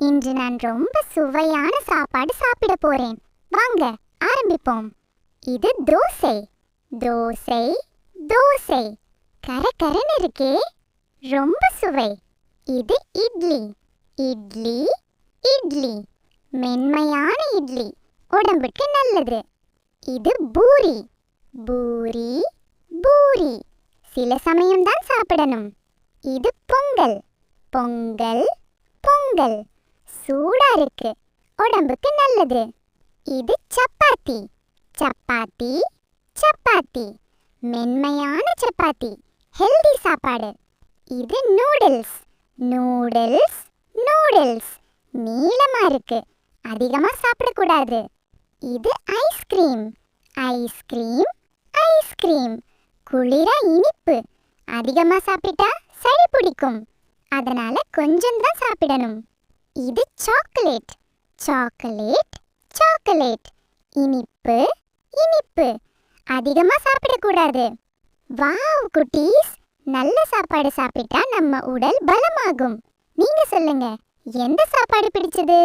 இன்று நான் ரொம்ப சுவையான சாப்பாடு சாப்பிட போறேன். வாங்க ஆரம்பிப்போம். இது தோசை. தோசை தோசை கரகரன்னு இருக்கே, ரொம்ப சுவை. இது இட்லி. இட்லி இட்லி மென்மையான இட்லி, உடம்புக்கு நல்லது. இது பூரி. பூரி பூரி சில சமயம்தான் சாப்பிடணும். இது பொங்கல். பொங்கல் பொங்கல் சூடா இருக்கு, உடம்புக்கு நல்லது. இது சப்பாத்தி. சப்பாத்தி சப்பாத்தி மென்மையான சப்பாத்தி, ஹெல்தி சாப்பாடு. இது நூடுல்ஸ். நூடுல்ஸ் நூடுல்ஸ் நீளமா இருக்கு, அதிகமா சாப்பிடக்கூடாது. இது ஐஸ்கிரீம். ஐஸ்கிரீம் ஐஸ்கிரீம் குளிரா இனிப்பு, அதிகமா சாப்பிட்டா சளி பிடிக்கும், அதனால கொஞ்சம் தான் சாப்பிடணும். இது சாக்லேட். சாக்லேட் சாக்லேட் இனிப்பு இனிப்பு, அதிகமா சாப்பிடக்கூடாது. வாவ் குட்டீஸ், நல்ல சாப்பாடு சாப்பிட்டா நம்ம உடல் பலமாகும். நீங்க சொல்லுங்க, எந்த சாப்பாடு பிடிச்சது?